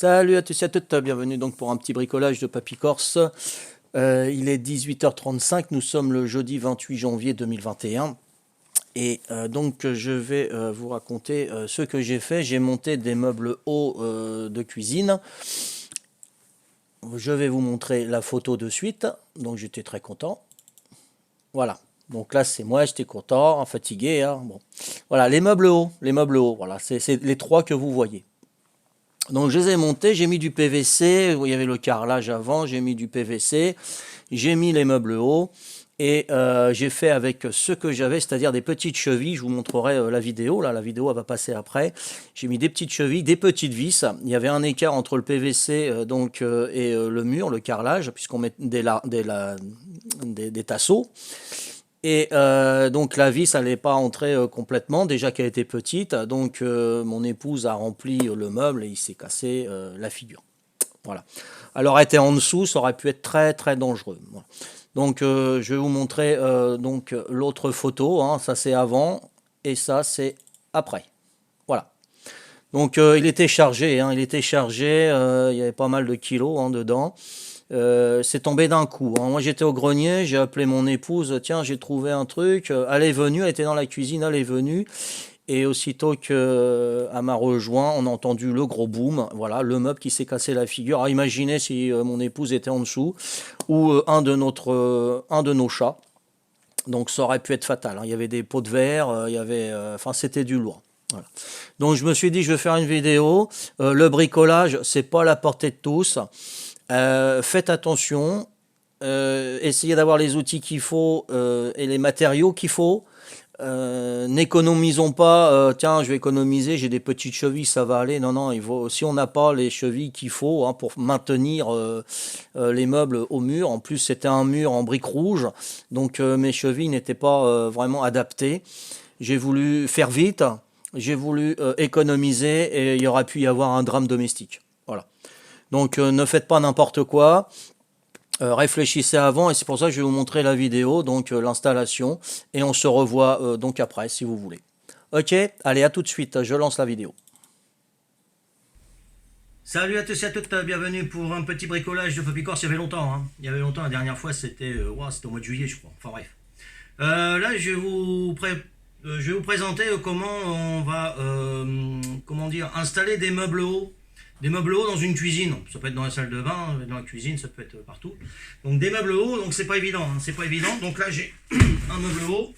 Salut à tous et à toutes, bienvenue donc pour un petit bricolage de Papy Corse. Il est 18h35, nous sommes le jeudi 28 janvier 2021. Et donc je vais vous raconter ce que j'ai fait. J'ai monté des meubles hauts de cuisine. Je vais vous montrer la photo de suite. Donc j'étais très content. Voilà. Donc là c'est moi, j'étais content, fatigué. Hein. Bon. Voilà, les meubles hauts. Voilà, c'est les trois que vous voyez. Donc je les ai montés, j'ai mis du PVC, il y avait le carrelage avant, j'ai mis du PVC, j'ai mis les meubles hauts et j'ai fait avec ce que j'avais, c'est-à-dire des petites chevilles, je vous montrerai la vidéo, là la vidéo elle va passer après. J'ai mis des petites chevilles, des petites vis, il y avait un écart entre le PVC et le mur, le carrelage, puisqu'on met des tasseaux. Et donc la vis, elle n'est pas entrée complètement, déjà qu'elle était petite. Donc mon épouse a rempli le meuble et il s'est cassé la figure. Voilà. Alors elle était en dessous, ça aurait pu être très très dangereux. Voilà. Donc je vais vous montrer donc l'autre photo. Hein. Ça c'est avant et ça c'est après. Voilà. Donc il était chargé, hein, il y avait pas mal de kilos hein, dedans. C'est tombé d'un coup. Hein. Moi j'étais au grenier, j'ai appelé mon épouse, tiens j'ai trouvé un truc, elle est venue, elle était dans la cuisine, elle est venue, et aussitôt qu'elle m'a rejoint, on a entendu le gros boom, voilà, le meuble qui s'est cassé la figure. Alors imaginez si mon épouse était en dessous, ou un de nos chats, donc ça aurait pu être fatal. Hein. Il y avait des pots de verre, enfin c'était du lourd. Voilà. Donc je me suis dit je vais faire une vidéo, le bricolage c'est pas à la portée de tous. Faites attention, essayez d'avoir les outils qu'il faut et les matériaux qu'il faut. N'économisons pas, tiens, je vais économiser, j'ai des petites chevilles, ça va aller. Non, si on n'a pas les chevilles qu'il faut hein, pour maintenir les meubles au mur, en plus c'était un mur en briques rouges, donc mes chevilles n'étaient pas vraiment adaptées. J'ai voulu faire vite, j'ai voulu économiser et il y aurait pu y avoir un drame domestique. Voilà. Donc ne faites pas n'importe quoi, réfléchissez avant et c'est pour ça que je vais vous montrer la vidéo, donc l'installation, et on se revoit donc après si vous voulez. Ok, allez à tout de suite, je lance la vidéo. Salut à tous et à toutes, bienvenue pour un petit bricolage de Papy Corse. Il y avait longtemps, hein. Il y avait longtemps, la dernière fois c'était au mois de juillet je crois, enfin bref. Là je vais vous présenter comment on va installer des meubles hauts. Des meubles hauts dans une cuisine, ça peut être dans la salle de bain, dans la cuisine, ça peut être partout. Donc des meubles hauts, donc c'est pas évident, hein, c'est pas évident. Donc là j'ai un meuble haut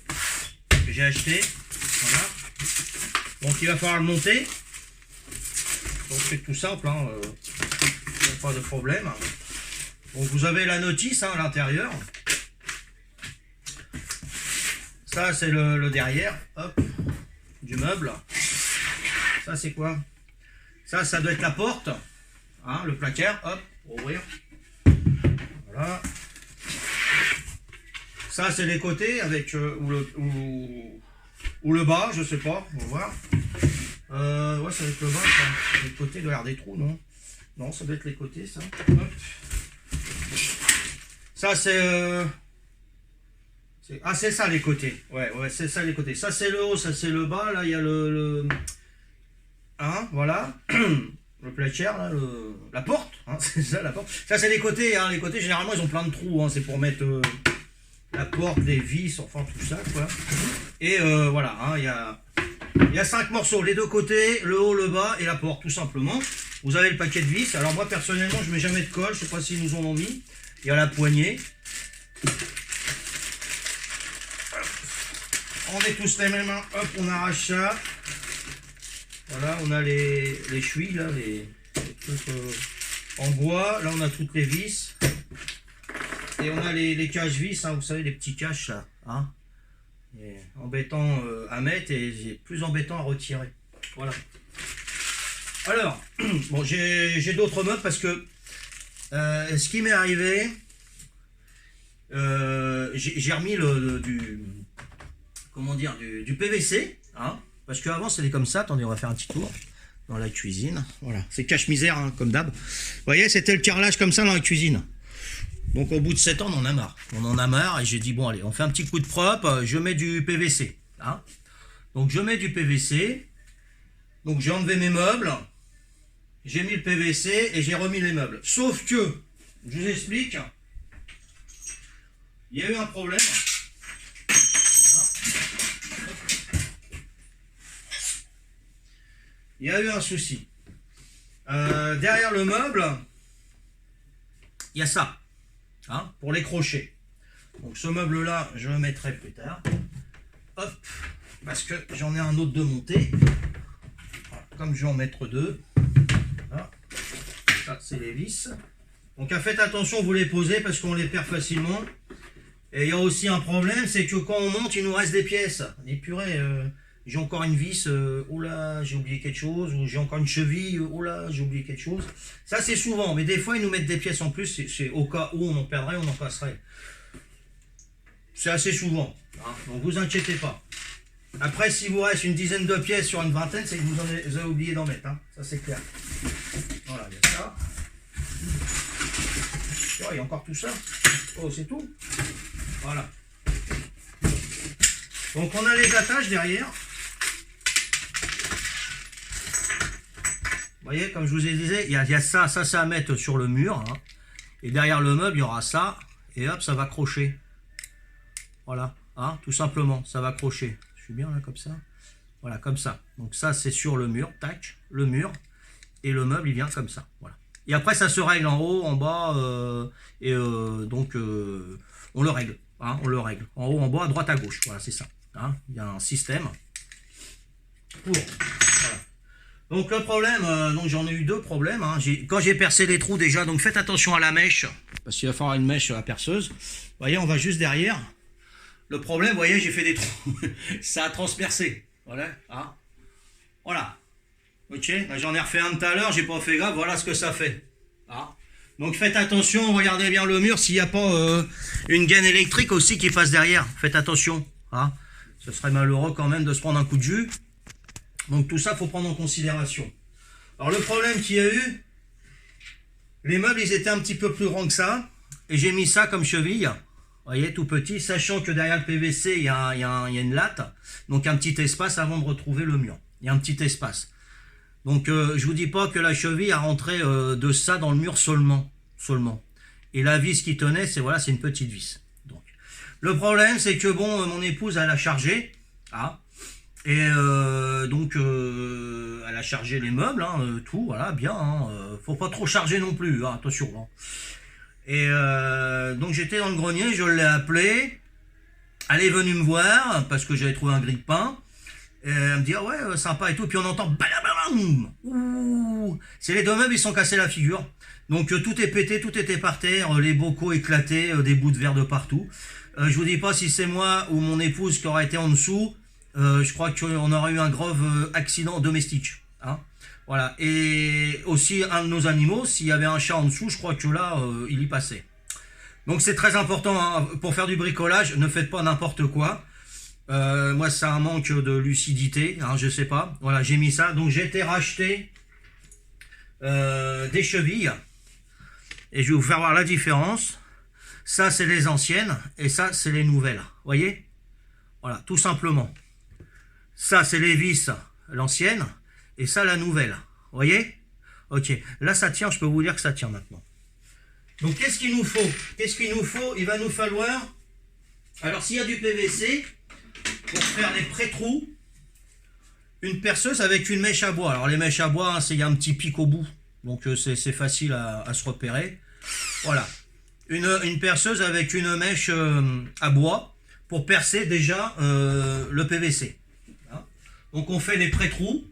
que j'ai acheté, voilà. Donc il va falloir le monter. Donc c'est tout simple, hein, pas de problème. Donc vous avez la notice hein, à l'intérieur. Ça c'est le derrière, hop, du meuble. Ça c'est quoi? Ça doit être la porte, hein, le placard, hop, pour ouvrir. Voilà. Ça, c'est les côtés, avec ou le bas, je sais pas, on va voir. Ouais, ça doit être le bas, ça. Les côtés, il doit y avoir des trous, non? Non, ça doit être les côtés, ça. Hop. Ça, c'est ça, les côtés. Ouais, c'est ça, les côtés. Ça, c'est le haut, ça, c'est le bas. Là, il y a hein, voilà, le placard, là, la porte, hein, c'est ça la porte. Ça c'est les côtés, hein, les côtés généralement ils ont plein de trous, hein, c'est pour mettre la porte, les vis, enfin tout ça quoi. Et voilà, hein, il y a 5 morceaux, les deux côtés, le haut, le bas et la porte tout simplement. Vous avez le paquet de vis, alors moi personnellement je mets jamais de colle, je sais pas s'ils nous en ont mis. Il y a la poignée. On met tous les mêmes mains, hop on arrache ça. Voilà, on a les chevilles, là, les trucs en bois. Là, on a toutes les vis. Et on a les caches-vis, hein, vous savez, les petits caches, là. Hein, embêtant à mettre et plus embêtant à retirer. Voilà. Alors, bon, j'ai d'autres meubles parce que ce qui m'est arrivé, j'ai remis du PVC, hein. Parce qu'avant c'était comme ça, attendez on va faire un petit tour dans la cuisine, voilà, c'est cache-misère hein, comme d'hab. Vous voyez c'était le carrelage comme ça dans la cuisine. Donc au bout de 7 ans on en a marre et j'ai dit bon allez on fait un petit coup de propre, je mets du PVC. Hein. Donc je mets du PVC, donc j'ai enlevé mes meubles, j'ai mis le PVC et j'ai remis les meubles. Sauf que, je vous explique, il y a eu un problème. Voilà. Il y a eu un souci. Derrière le meuble, il y a ça, hein, pour les crochets. Donc ce meuble-là, je le mettrai plus tard. Hop, parce que j'en ai un autre de monter. Voilà, comme je vais en mettre deux. Voilà. Ça, c'est les vis. Donc faites attention, vous les posez parce qu'on les perd facilement. Et il y a aussi un problème, c'est que quand on monte, il nous reste des pièces. Et purée, j'ai encore une vis, oh là, j'ai oublié quelque chose. Ou j'ai encore une cheville, oh là, j'ai oublié quelque chose. Ça, c'est souvent, mais des fois, ils nous mettent des pièces en plus. C'est au cas où on en perdrait, on en passerait. C'est assez souvent, hein, donc vous inquiétez pas. Après, si vous reste une dizaine de pièces sur une vingtaine, c'est que vous avez oublié d'en mettre, hein. Ça c'est clair. Voilà, il y a ça. Oh, il y a encore tout ça. Oh, c'est tout. Voilà. Donc on a les attaches derrière. Vous voyez, comme je vous ai dit, il y a ça c'est à mettre sur le mur, hein. Et derrière le meuble, il y aura ça, et hop, ça va accrocher. Voilà, hein, tout simplement, ça va accrocher. Je suis bien là comme ça. Voilà, comme ça. Donc ça, c'est sur le mur, tac, le mur. Et le meuble, il vient comme ça. Voilà. Et après, ça se règle en haut, en bas. Donc, on le règle. Hein, on le règle. En haut, en bas, à droite, à gauche. Voilà, c'est ça. Hein, il y a un système. Pour. Voilà. Donc le problème, donc j'en ai eu deux problèmes. Hein. Quand j'ai percé les trous déjà, donc faites attention à la mèche. Parce qu'il va falloir une mèche à perceuse. Vous voyez, on va juste derrière. Le problème, vous voyez, j'ai fait des trous. Ça a transpercé. Voilà. Hein. Voilà. Ok. J'en ai refait un tout à l'heure, j'ai pas fait grave. Voilà ce que ça fait. Hein. Donc faites attention, regardez bien le mur. S'il n'y a pas une gaine électrique aussi qui passe derrière. Faites attention. Hein. Ce serait malheureux quand même de se prendre un coup de jus. Donc tout ça, il faut prendre en considération. Alors le problème qu'il y a eu, les meubles, ils étaient un petit peu plus grands que ça. Et j'ai mis ça comme cheville. Vous voyez, tout petit, sachant que derrière le PVC, il y a une latte. Donc, un petit espace avant de retrouver le mur. Il y a un petit espace. Donc, je vous dis pas que la cheville a rentré de ça dans le mur seulement. Et la vis qui tenait, c'est voilà, c'est une petite vis. Donc, le problème, c'est que bon, mon épouse, elle a chargé. Ah, et donc, elle a chargé les meubles, hein, tout, voilà, bien. Hein, faut pas trop charger non plus, hein, attention. Hein. Et donc j'étais dans le grenier, je l'ai appelée, elle est venue me voir parce que j'avais trouvé un grille-pain. Et elle me dit ah ouais sympa et tout, puis on entend balabalam. Ouh, c'est les deux meubles, ils sont cassés la figure. Donc tout est pété, tout était par terre, les bocaux éclatés, des bouts de verre de partout. Je vous dis pas si c'est moi ou mon épouse qui aurait été en dessous. Je crois qu'on aurait eu un grave accident domestique. Hein. Voilà, et aussi un de nos animaux, s'il y avait un chat en dessous, je crois que là, il y passait. Donc c'est très important, hein, pour faire du bricolage, ne faites pas n'importe quoi. Moi, c'est un manque de lucidité, hein, je sais pas. Voilà, j'ai mis ça. Donc j'ai été racheter des chevilles, et je vais vous faire voir la différence. Ça, c'est les anciennes, et ça, c'est les nouvelles. Voyez? Voilà, tout simplement. Ça, c'est les vis, l'ancienne. Et ça, la nouvelle. Vous voyez? Ok. Là, ça tient. Je peux vous dire que ça tient maintenant. Donc, qu'est-ce qu'il nous faut? Il va nous falloir... Alors, s'il y a du PVC, pour faire les pré-trous, une perceuse avec une mèche à bois. Alors, les mèches à bois, hein, il y a un petit pic au bout. Donc, c'est facile à se repérer. Voilà. Une perceuse avec une mèche à bois pour percer déjà le PVC. Hein. Donc, on fait les pré-trous.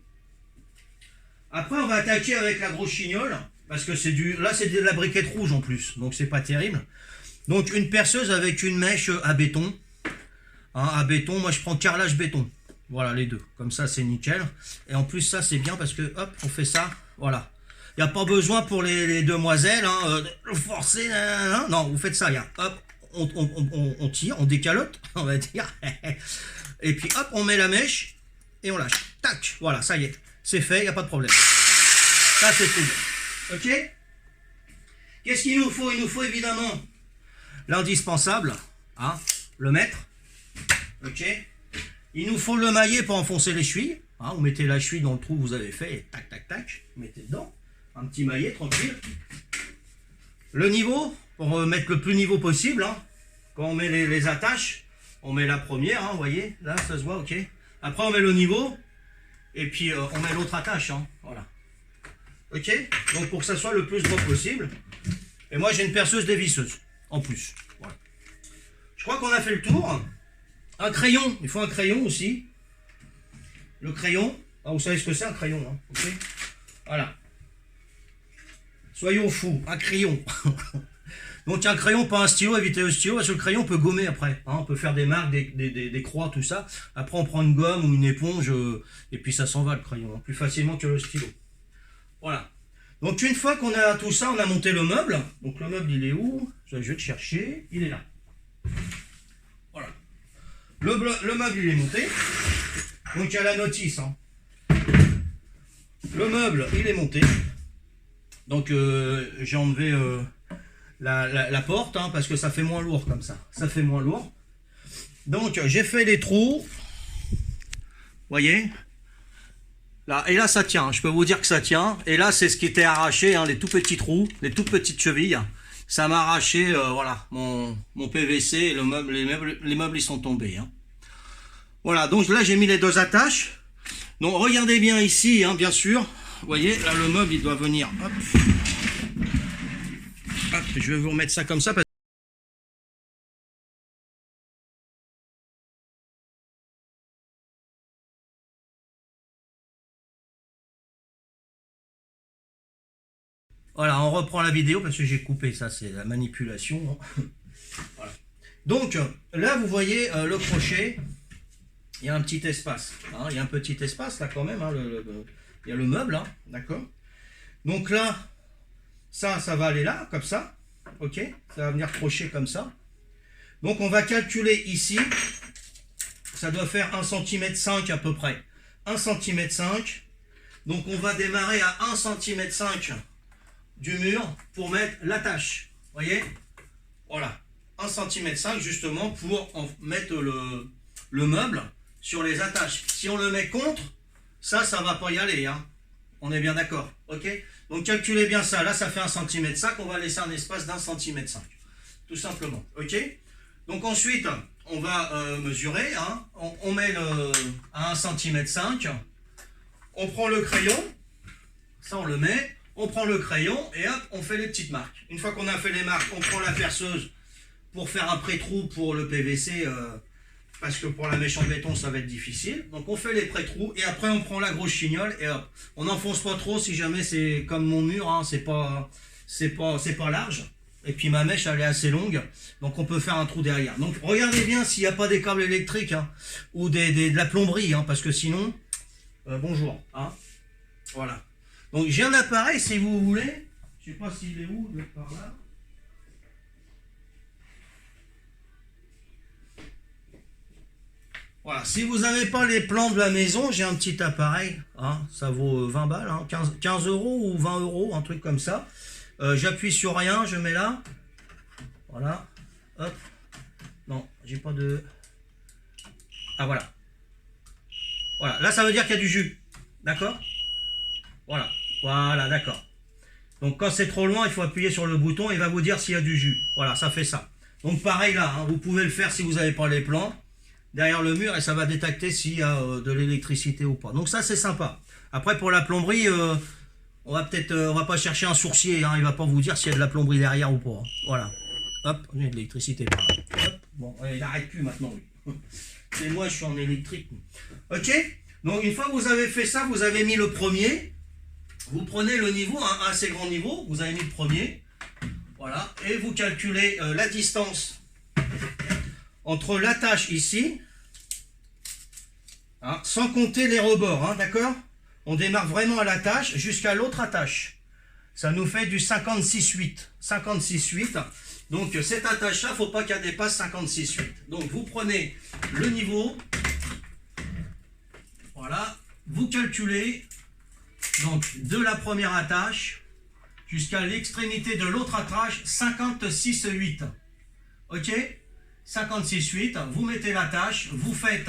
Après, on va attaquer avec la grosse chignole, parce que là, c'est de la briquette rouge en plus, donc c'est pas terrible. Donc, une perceuse avec une mèche à béton. Hein, à béton, moi, je prends carrelage béton. Voilà, les deux. Comme ça, c'est nickel. Et en plus, ça, c'est bien parce que, hop, on fait ça. Voilà. Il n'y a pas besoin pour les demoiselles, hein, de forcer. Non, vous faites ça, regarde. Hop, on tire, on décalote, on va dire. Et puis, hop, on met la mèche et on lâche. Tac, voilà, ça y est. C'est fait, il n'y a pas de problème. Ça, c'est tout. Ok? Qu'est-ce qu'il nous faut? Il nous faut évidemment l'indispensable, hein, le mètre. Ok? Il nous faut le maillet pour enfoncer les chevilles. Hein, vous mettez la cheville dans le trou que vous avez fait et tac, tac, tac, vous mettez dedans. un petit maillet tranquille. Le niveau, pour mettre le plus niveau possible, hein, quand on met les attaches, on met la première, hein, vous voyez, là ça se voit, ok. Après on met le niveau, et puis on met l'autre attache, hein, voilà. Ok, donc pour que ça soit le plus droit possible. Et moi j'ai une perceuse dévisseuse, en plus. Voilà. Je crois qu'on a fait le tour. Un crayon, il faut un crayon aussi. Le crayon, ah, vous savez ce que c'est un crayon, hein, ok. Voilà. Soyons fous, un crayon. Donc un crayon, pas un stylo, évitez le stylo, parce que le crayon on peut gommer après. Hein, on peut faire des marques, des croix, tout ça. Après on prend une gomme ou une éponge, et puis ça s'en va le crayon, hein, plus facilement que le stylo. Voilà. Donc une fois qu'on a tout ça, on a monté le meuble. Donc le meuble il est où? Je vais le chercher, il est là. Voilà. Le meuble il est monté. Donc il y a la notice. Hein. Le meuble il est monté. Donc j'ai enlevé la porte, hein, parce que ça fait moins lourd comme ça. Ça fait moins lourd. Donc j'ai fait les trous. Voyez là, et là ça tient, je peux vous dire que ça tient. Et là c'est ce qui était arraché, hein, les tout petits trous, les toutes petites chevilles. Ça m'a arraché, voilà, mon PVC et les meubles ils sont tombés. Hein. Voilà, donc là j'ai mis les deux attaches. Donc regardez bien ici, hein, bien sûr. Vous voyez, là le meuble il doit venir. Hop. Hop, je vais vous remettre ça comme ça. Voilà, on reprend la vidéo parce que j'ai coupé ça, c'est la manipulation. Voilà. Donc là vous voyez le crochet, il y a un petit espace. Hein, il y a un petit espace là quand même, hein, il y a le meuble, hein, d'accord. Donc là, ça va aller là, comme ça, ok. Ça va venir crocher comme ça. Donc on va calculer ici, ça doit faire 1,5 cm à peu près. 1,5 cm. Donc on va démarrer à 1,5 cm du mur pour mettre l'attache. Voyez, voilà, 1,5 cm justement pour en mettre le meuble sur les attaches. Si on le met contre, ça va pas y aller, hein. On est bien d'accord, ok. Donc calculez bien ça. Là ça fait 1,5 cm, on va laisser un espace d'1,5 cm, tout simplement, ok. Donc ensuite on va mesurer, hein. On met à 1,5 cm. On prend le crayon, ça on le met. On prend le crayon et hop, on fait les petites marques. Une fois qu'on a fait les marques, on prend la perceuse pour faire un pré-trou pour le PVC, parce que pour la mèche en béton, ça va être difficile. Donc on fait les pré-trous et après on prend la grosse chignole et hop. On n'enfonce pas trop si jamais c'est comme mon mur, hein, c'est pas large. Et puis ma mèche, elle est assez longue, donc on peut faire un trou derrière. Donc regardez bien s'il n'y a pas des câbles électriques, hein, ou de la plomberie, hein, parce que sinon, bonjour. Hein, voilà. Donc j'ai un appareil si vous voulez, je sais pas s'il est où, par là. Voilà, si vous n'avez pas les plans de la maison, j'ai un petit appareil, hein, ça vaut 20 balles, hein, 15 euros ou 20 euros, un truc comme ça. J'appuie sur rien, je mets là, voilà, hop, non, j'ai pas de... Ah voilà, voilà, là ça veut dire qu'il y a du jus, d'accord? Voilà. Voilà, d'accord. Donc quand c'est trop loin, il faut appuyer sur le bouton et il va vous dire s'il y a du jus. Voilà, ça fait ça. Donc pareil là, hein, vous pouvez le faire si vous n'avez pas les plans derrière le mur et ça va détecter s'il y a de l'électricité ou pas. Donc ça c'est sympa. Après pour la plomberie, on va pas chercher un sourcier, hein, il va pas vous dire s'il y a de la plomberie derrière ou pas. Hein. Voilà. Hop, il y a de l'électricité par là. Hop, bon, il n'arrête plus maintenant. Oui. C'est moi, je suis en électrique. Ok. Donc une fois que vous avez fait ça, vous avez mis le premier. Vous prenez le niveau, un assez grand niveau, vous avez mis le premier, voilà, et vous calculez la distance entre l'attache ici, hein, sans compter les rebords, hein, d'accord? On démarre vraiment à l'attache jusqu'à l'autre attache. Ça nous fait du 56,8. 56,8. Donc cette attache-là, il ne faut pas qu'elle dépasse 56,8. Donc vous prenez le niveau, voilà, vous calculez. Donc, de la première attache jusqu'à l'extrémité de l'autre attache, 56,8. Ok? 56,8. Vous mettez l'attache, vous faites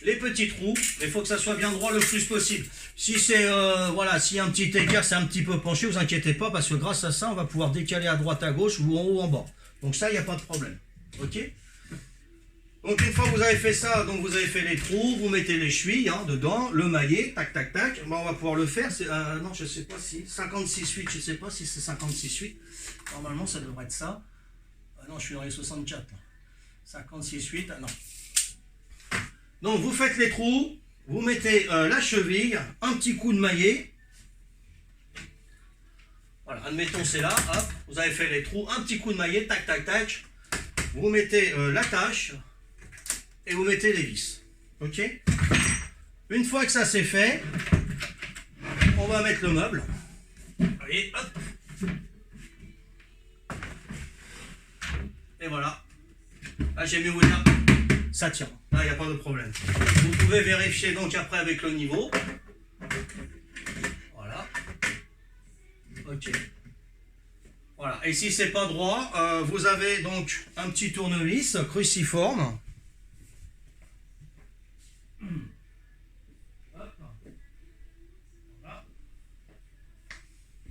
les petits trous, il faut que ça soit bien droit le plus possible. Si c'est, voilà, s'il y a un petit écart, c'est un petit peu penché, vous inquiétez pas, parce que grâce à ça, on va pouvoir décaler à droite, à gauche, ou en haut, en bas. Donc ça, il n'y a pas de problème. Ok? Donc une fois que vous avez fait ça, donc vous avez fait les trous, vous mettez les chevilles dedans, le maillet, tac, tac, tac. Bon, on va pouvoir le faire. Non, je sais pas si 56,8, je sais pas si c'est 56,8. Normalement, ça devrait être ça. Ah non, je suis dans les 64. 56,8, ah non. Donc vous faites les trous, vous mettez la cheville, un petit coup de maillet. Voilà, admettons c'est là, hop, vous avez fait les trous, un petit coup de maillet, tac, tac, tac. Vous mettez l'attache et vous mettez les vis. Ok? Une fois que ça c'est fait, on va mettre le meuble. Voyez, hop. Et voilà. Là j'ai mis vous dire, ça tient. Là il n'y a pas de problème. Vous pouvez vérifier donc après avec le niveau. Voilà. Ok. Voilà. Et si c'est pas droit, vous avez donc un petit tournevis cruciforme.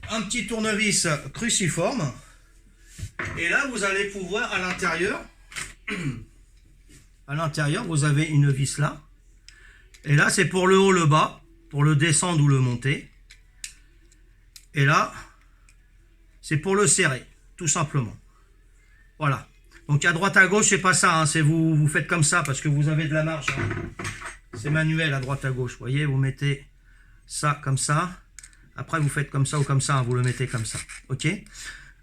Un petit tournevis cruciforme. Et là, vous allez pouvoir à l'intérieur, vous avez une vis là. Et là, c'est pour le haut, le bas, pour le descendre ou le monter. Et là, c'est pour le serrer, tout simplement. Voilà. Donc à droite à gauche, c'est pas ça, hein, c'est vous faites comme ça parce que vous avez de la marge. Hein. C'est manuel à droite à gauche. Vous voyez, vous mettez ça comme ça. Après, vous faites comme ça ou comme ça, hein, vous le mettez comme ça. Ok?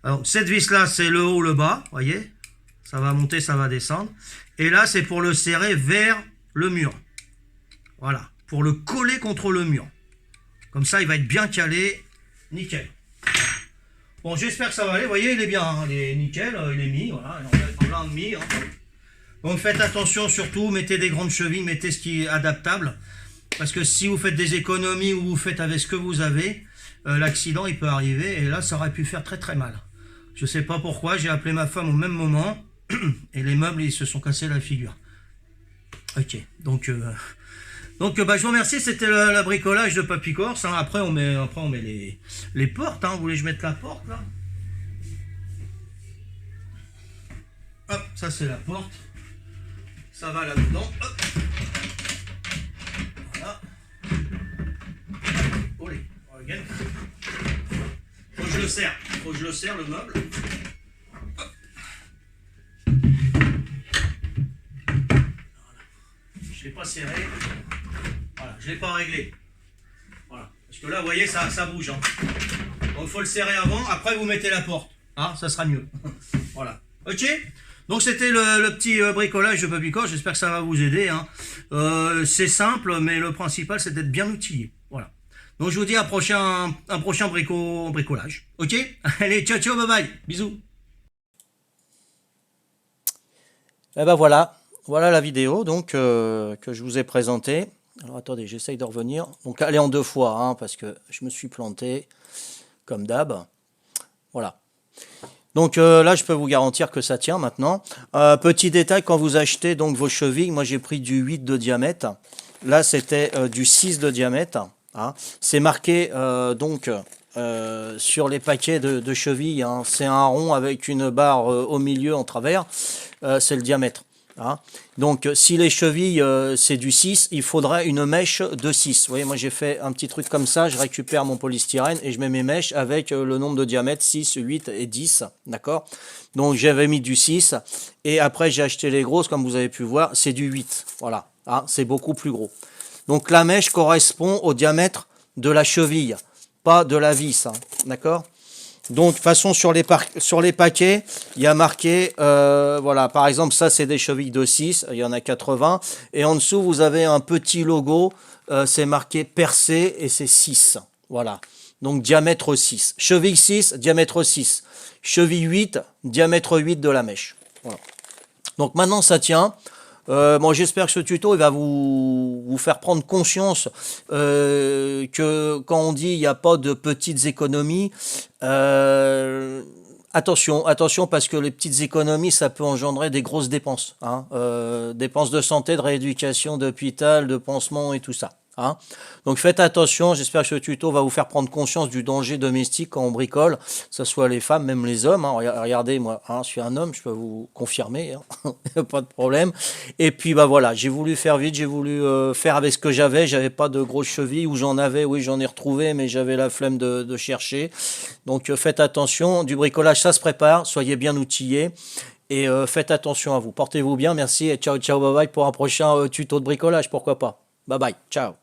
Alors, cette vis-là, c'est le haut, le bas. Vous voyez? Ça va monter, ça va descendre. Et là, c'est pour le serrer vers le mur. Voilà. Pour le coller contre le mur. Comme ça, il va être bien calé. Nickel. Bon, j'espère que ça va aller. Vous voyez, il est bien. Hein, il est nickel. Il est mis. Voilà. On l'a mis. Hein. Donc, faites attention surtout. Mettez des grandes chevilles. Mettez ce qui est adaptable. Parce que si vous faites des économies ou vous faites avec ce que vous avez, l'accident, il peut arriver. Et là, ça aurait pu faire très très mal. Je ne sais pas pourquoi. J'ai appelé ma femme au même moment. Et les meubles, ils se sont cassés la figure. Ok. Donc, bah, je vous remercie. C'était le bricolage de Papy Corse. Hein. Après, on met les portes. Hein. Vous voulez que je mette la porte, là? Hop, ça, c'est la porte. Ça va là-dedans. Hop. Voilà. Allez, regarde. Faut que je le serre. Faut que je le serre, le meuble. Hop. Voilà. Je ne l'ai pas serré. Voilà, je ne l'ai pas réglé. Voilà. Parce que là, vous voyez, ça bouge. Hein. Donc, il faut le serrer avant. Après, vous mettez la porte. Ah, ça sera mieux. Voilà. Ok? Donc, c'était le petit bricolage de Papy Corse. J'espère que ça va vous aider. Hein. C'est simple, mais le principal, c'est d'être bien outillé. Voilà. Donc, je vous dis à un prochain bricolage. Ok? Allez, ciao, ciao, bye bye. Bisous. Et ben voilà. Voilà la vidéo donc que je vous ai présentée. Alors attendez, j'essaye de revenir. Donc elle est en 2 fois, hein, parce que je me suis planté, comme d'hab. Voilà. Donc là, je peux vous garantir que ça tient maintenant. Petit détail, quand vous achetez donc vos chevilles, moi j'ai pris du 8 de diamètre. Là, c'était du 6 de diamètre. Hein. C'est marqué donc sur les paquets de chevilles. Hein. C'est un rond avec une barre au milieu en travers. C'est le diamètre. Hein. Donc si les chevilles c'est du 6, il faudrait une mèche de 6. Vous voyez, moi j'ai fait un petit truc comme ça, je récupère mon polystyrène et je mets mes mèches avec le nombre de diamètres 6, 8 et 10, d'accord? Donc j'avais mis du 6 et après j'ai acheté les grosses, comme vous avez pu voir, c'est du 8, voilà, hein, c'est beaucoup plus gros. Donc la mèche correspond au diamètre de la cheville, pas de la vis, hein, d'accord? Donc, de toute façon, sur les paquets, il y a marqué, voilà, par exemple, ça, c'est des chevilles de 6, il y en a 80. Et en dessous, vous avez un petit logo, c'est marqué percé et c'est 6. Voilà, donc diamètre 6. Cheville 6, diamètre 6. Cheville 8, diamètre 8 de la mèche. Voilà. Donc maintenant, ça tient. Bon, j'espère que ce tuto il va vous faire prendre conscience que quand on dit il n'y a pas de petites économies, Attention, attention, parce que les petites économies, ça peut engendrer des grosses dépenses, hein. Dépenses de santé, de rééducation, d'hôpital, de pansement et tout ça, hein. Donc faites attention, j'espère que ce tuto va vous faire prendre conscience du danger domestique quand on bricole, que ce soit les femmes, même les hommes, hein. Regardez, moi, hein, je suis un homme, je peux vous confirmer, hein. Pas de problème. Et puis bah voilà, j'ai voulu faire vite, j'ai voulu faire avec ce que j'avais pas de grosses chevilles, ou j'en avais, oui j'en ai retrouvé, mais j'avais la flemme de chercher. Donc faites attention, du bricolage ça se prépare, soyez bien outillés et faites attention à vous. Portez-vous bien, merci et ciao ciao bye bye pour un prochain tuto de bricolage, pourquoi pas. Bye bye, ciao.